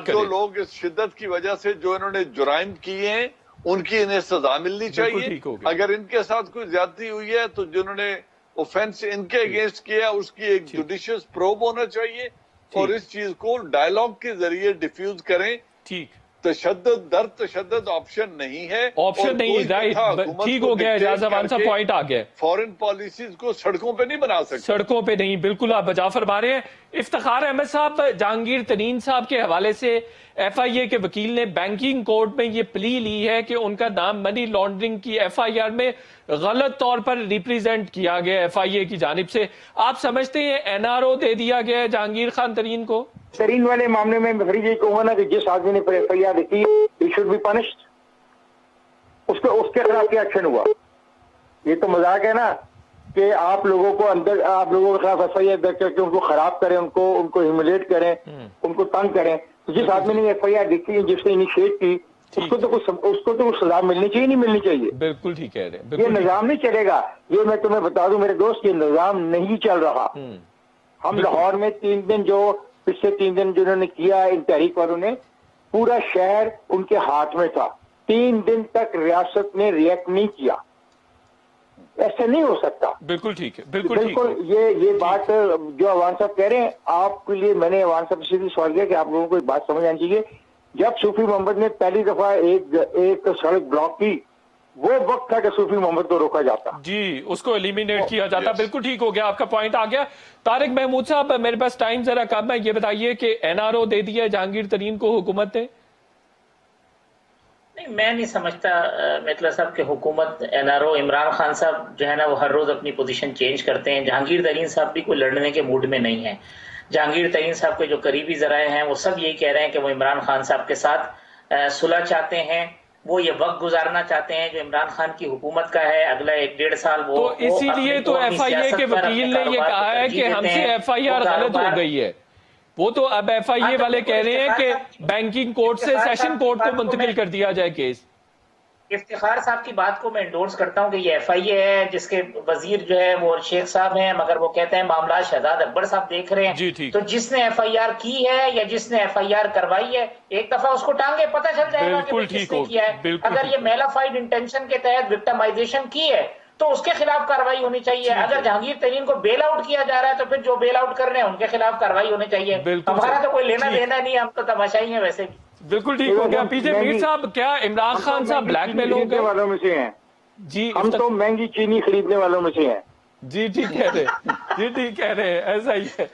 जो लोग इस शिद्दत की वजह से जो इन्होंने जुराइम किए हैं उनकी इन्हें सजा मिलनी चाहिए। अगर इनके साथ कोई ज्यादती हुई है तो जिन्होंने ऑफेंस इनके अगेंस्ट किया उसकी एक जुडिशियस प्रोब होना चाहिए और इस चीज को डायलॉग के जरिए डिफ्यूज करें। ठीक, तशद्दुद दर तशद्दुद ऑप्शन नहीं है, ऑप्शन नहीं, राइट, ठीक हो गया, एजाज अवान साहब पॉइंट आ गया। फॉरेन पॉलिसीज को सड़कों पे नहीं बना सकते, सड़कों पे नहीं, बिल्कुल आप बजा फरमा रहे हैं। इफ्तिखार अहमद साहब, जहांगीर तरीन साहब के हवाले से एफआईए के वकील ने बैंकिंग कोर्ट में ये प्ली ली है कि उनका नाम मनी लॉन्ड्रिंग की एफआईआर में गलत तौर पर रिप्रेजेंट किया गया एफआईए की जानिब से। आप समझते हैं एनआरओ दे दिया गया है जहांगीर खान तरीन को? तरीन वाले मामले में मैं फिर यही कहूंगा ना कि जिस आदमी ने एफआईआर लिखी ही शुड बी पनिश्ड। उसके खिलाफ क्या एक्शन हुआ? ये तो मजाक है ना। کہ آپ لوگوں کو اندر، آپ لوگوں کے خلاف ایف آئی آر درج کر کے ان کو خراب کریں، ان کو ہیوملیٹ کریں، ان کو تنگ کریں. جس آدمی نے ایف آئی آر لکھی، جس نے انیشیٹ کی، اس کو تو کچھ سزا ملنی چاہیے، نہیں ملنی چاہیے. بالکل ٹھیک کہہ رہے ہیں. یہ نظام نہیں چلے گا. یہ میں تمہیں بتا دوں میرے دوست، یہ نظام نہیں چل رہا. ہم لاہور میں 3 دن پچھلے 3 دن جنہوں نے کیا ان تحریک والوں نے، پورا شہر ان کے ہاتھ میں تھا. 3 دن تک ریاست نے ریئیکٹ نہیں کیا. ایسا نہیں ہو سکتا. بالکل ٹھیک ہے. بالکل یہ بات جو عوان صاحب کہہ رہے ہیں، آپ کے لیے میں نے عوان صاحب سے بھی سوال کیا کہ آپ لوگوں کو ایک بات سمجھ آنی چاہیے. جب صوفی محمد نے پہلی دفعہ ایک سڑک بلاک کی، وہ وقت تھا کہ صوفی محمد کو روکا جاتا. جی، اس کو ایلیمینیٹ کیا جاتا. بالکل ٹھیک ہو گیا، آپ کا پوائنٹ آ گیا. طارق محمود صاحب، میرے پاس ٹائم ذرا کم ہے، یہ بتائیے کہ این آر او دے دیا جہانگیر ترین کو حکومت نے؟ نہیں، میں نہیں سمجھتا میتلا صاحب کہ حکومت N R O, Imran Khan صاحب جو ہے نا وہ ہر روز اپنی پوزیشن چینج کرتے ہیں. جہانگیر ترین صاحب بھی کوئی لڑنے کے موڈ میں نہیں ہیں. جہانگیر ترین صاحب کے جو قریبی ذرائع ہیں وہ سب یہی کہہ رہے ہیں کہ وہ عمران خان صاحب کے ساتھ صلح چاہتے ہیں. وہ یہ وقت گزارنا چاہتے ہیں جو عمران خان کی حکومت کا ہے اگلا 1-1.5 سال. وہ تو اسی لیے تو ایف آئی اے کے وکیل نے یہ کہا ہے کہ ہم سے ایف آئی آر غلط ہو گئی ہے. وہ تو اب ایف آئی اے والے کہہ رہے ہیں کہ بینکنگ کورٹ سے سیشن کورٹ کو منتقل کر دیا جائے کیس. افتخار صاحب کی بات کو میں انڈورس کرتا ہوں کہ یہ ایف آئی اے ہے جس کے وزیر جو ہے وہ شیخ صاحب ہیں، مگر وہ کہتے ہیں معاملات شہزاد اکبر صاحب دیکھ رہے ہیں. تو جس نے ایف آئی آر کی ہے یا جس نے ایف آئی آر کروائی ہے، ایک دفعہ اس کو ٹانگے پتہ چل جائے گا کہ کس نے کیا ہے. اگر یہ میلافائڈ انٹینشن کے تحت وکٹمائزیشن کی ہے تو اس کے خلاف کارروائی ہونی چاہیے. اگر جہانگیر ترین کو بیل آؤٹ کیا جا رہا ہے تو پھر جو بیل آؤٹ کر رہے ہیں ان کے خلاف کارروائی ہونی چاہیے. ہمارا تو کوئی لینا دینا نہیں، ہم تو تماشائی ہیں ویسے بھی. بالکل ٹھیک ہو گیا. پیچھے میر صاحب، کیا عمران خان صاحب بلیک میل ہو گئے؟ والوں میں سے ہیں. جی، ہم تو مہنگی چینی خریدنے والوں میں سے ہیں. جی ٹھیک کہہ رہے ہیں. جی ٹھیک کہہ رہے ہیں، ایسا ہی ہے.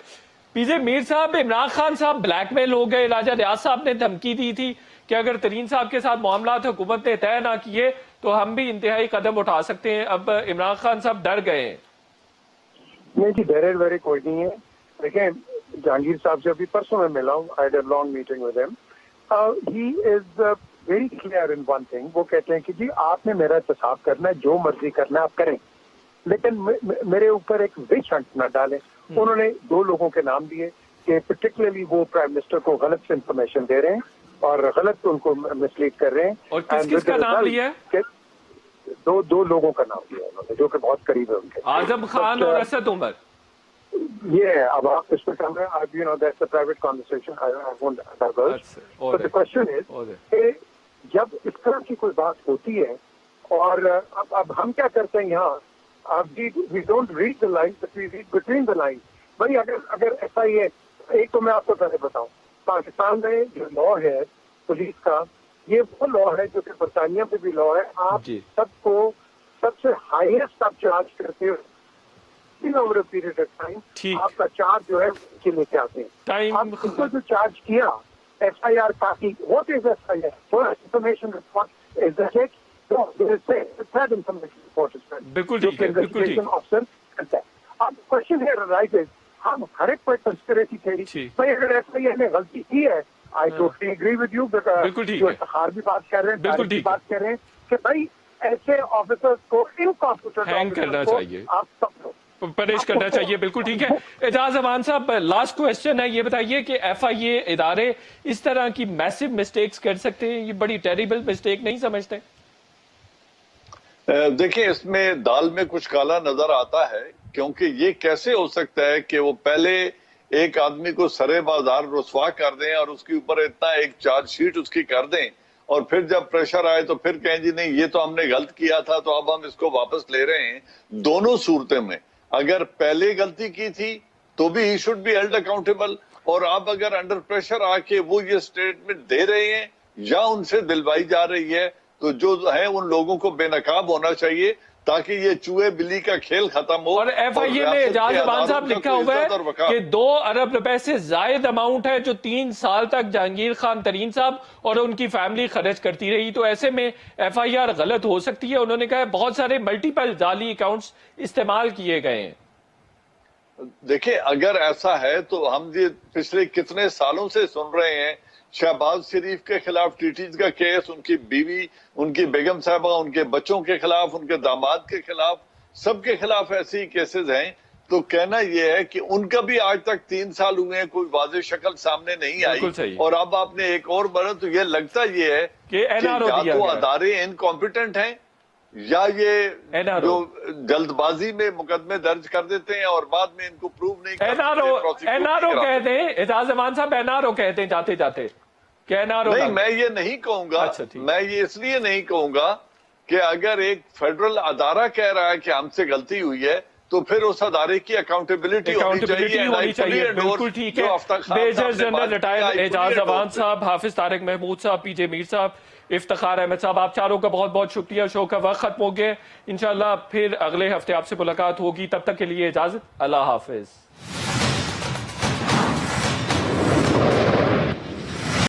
پیچھے میر صاحب، عمران خان صاحب بلیک میل ہو گئے. راجہ ریاض صاحب نے دھمکی دی تھی کہ اگر ترین صاحب کے ساتھ معاملات حکومت نے طے نہ کیے تو ہم بھی انتہائی قدم اٹھا سکتے ہیں. اب عمران خان صاحب ڈر گئے ہیں. نہیں جی، ڈرے ویرے کوئی نہیں ہے. دیکھیں، جہانگیر صاحب سے ابھی پرسوں میں ملا ہوں. I had a long meeting with him. He is very clear in one thing. وہ کہتے ہیں کہ جی آپ نے میرا احتساب کرنا ہے، جو مرضی کرنا ہے آپ کریں، لیکن میرے اوپر ایک وچ ہنٹ نہ ڈالیں. انہوں نے 2 لوگوں کے نام دیے کہ پرٹیکولرلی وہ پرائم منسٹر کو غلط سے انفارمیشن دے رہے ہیں اور غلط ان کو مسلیڈ کر رہے ہیں. اور کس کا نام لیا ہے؟ 2 لوگوں کا نام لیا انہوں نے جو کہ بہت قریب ہے ان کے. اعظم خان اور اسد عمر. یہ اب آپ اس پہ کر رہے ہیں، you know that's a private conversation. I won't divulge. But the question is کہ جب اس طرح کی کوئی بات ہوتی ہے اور اب ہم کیا کرتے ہیں یہاں، we don't read the lines but we read between the lines. بھائی اگر ایسا ہی ہے، ایک تو میں آپ کو پہلے بتاؤں، پاکستان میں جو لا ہے پولیس کا، یہ وہ لا ہے جو کہ برطانیہ میں بھی لا ہے. آپ سب کو سب سے ہائیسٹ آپ چارج کرتے ہو over a period of time, آپ کا چارج جو ہے کے لے کے آتے ہیں. آپ اس کو جو چارج کیا ایف آئی آر کافی، what is F I R? First information report is that it? No, there is third information report is that. بالکل ٹھیک ہے، بالکل ٹھیک. آفیسر کرتا ہے. اب کوشچن ہیئر رائزز، ہم ہر ایک پر کنسپریسی تھیوری، بھائی اگر ایف آئی آر نے غلطی کی ہے، I totally agree with you. جو افتخار بھی بات کر رہے ہیں، بالکل ٹھیک بات کر رہے ہیں کہ بھائی ایسے آفیسرز کو ہینگ کرنا چاہیے، آپ سب کو پنش کرنا چاہیے. بالکل ٹھیک ہے. اعجاز امان صاحب، لاسٹ کویسچن ہے، یہ بتائیے کہ ایف آئی اے ادارے اس طرح کی میسو مسٹیکس کر سکتے ہیں؟ یہ بڑی ٹیریبل مسٹیک نہیں سمجھتے؟ دیکھیں، اس میں دال میں کچھ کالا نظر آتا ہے، کیونکہ یہ کیسے ہو سکتا ہے کہ وہ پہلے ایک آدمی کو سرے بازار رسوا کر دیں اور اس کے اوپر اتنا ایک چارج شیٹ اس کی کر دیں، اور پھر جب پریشر آئے تو پھر کہیں جی نہیں یہ تو ہم نے غلط کیا تھا تو اب ہم اس کو واپس لے رہے ہیں. دونوں صورتیں میں اگر پہلے غلطی کی تھی تو بھی he should be held accountable, اور اب اگر انڈر پریشر آ کے وہ یہ سٹیٹمنٹ دے رہے ہیں یا ان سے دلوائی جا رہی ہے تو جو ہے ان لوگوں کو بے نقاب ہونا چاہیے تاکہ یہ چوہے بلی کا کھیل ختم ہو. اور ایف آئی اے میں اعجاز امان صاحب لکھا ہوا ہے کہ 2 ارب روپے سے زائد اماؤنٹ ہے جو 3 سال تک جہانگیر خان ترین صاحب اور ان کی فیملی خرچ کرتی رہی. تو ایسے میں ایف آئی آر غلط ہو سکتی ہے. انہوں نے کہا بہت سارے ملٹیپل جعلی اکاؤنٹس استعمال کیے گئے ہیں. دیکھیں، اگر ایسا ہے تو ہم یہ پچھلے کتنے سالوں سے سن رہے ہیں. شہباز شریف کے خلاف ٹیٹیز کا کیس، ان کی بیوی، ان کی بیگم صاحبہ، ان کے بچوں کے خلاف، ان کے داماد کے خلاف، سب کے خلاف ایسے ہی کیسز ہیں. تو کہنا یہ ہے کہ ان کا بھی آج تک 3 سال ہوئے ہیں کوئی واضح شکل سامنے نہیں آئی, اور اب آپ نے ایک اور بڑھا تو یہ لگتا یہ ہے کہ یا تو ادارے انکمپیٹنٹ ہیں یا یہ جو جلد بازی میں مقدمے درج کر دیتے ہیں اور بعد میں ان کو پروو نہیں کرتے. این آر او کہہ دیں اعجاز امان صاحب, این آر او کہتے ہیں جاتے جاتے کہ این آر او. نہیں, میں یہ نہیں کہوں گا, میں یہ اس لیے نہیں کہوں گا کہ اگر ایک فیڈرل ادارہ کہہ رہا ہے کہ ہم سے غلطی ہوئی ہے تو پھر اس ادارے کی اکاؤنٹیبلٹی ہونی چاہیے. بالکل ٹھیک ہے. میجر جنرل ریٹائر اعجاز امان صاحب, حافظ طارق محمود صاحب, پی جے میر صاحب, افتخار احمد صاحب, آپ چاروں کا بہت بہت شکریہ. شو کا وقت ختم ہو گیا. انشاءاللہ پھر اگلے ہفتے آپ سے ملاقات ہوگی. تب تک کے لیے اجازت. اللہ حافظ.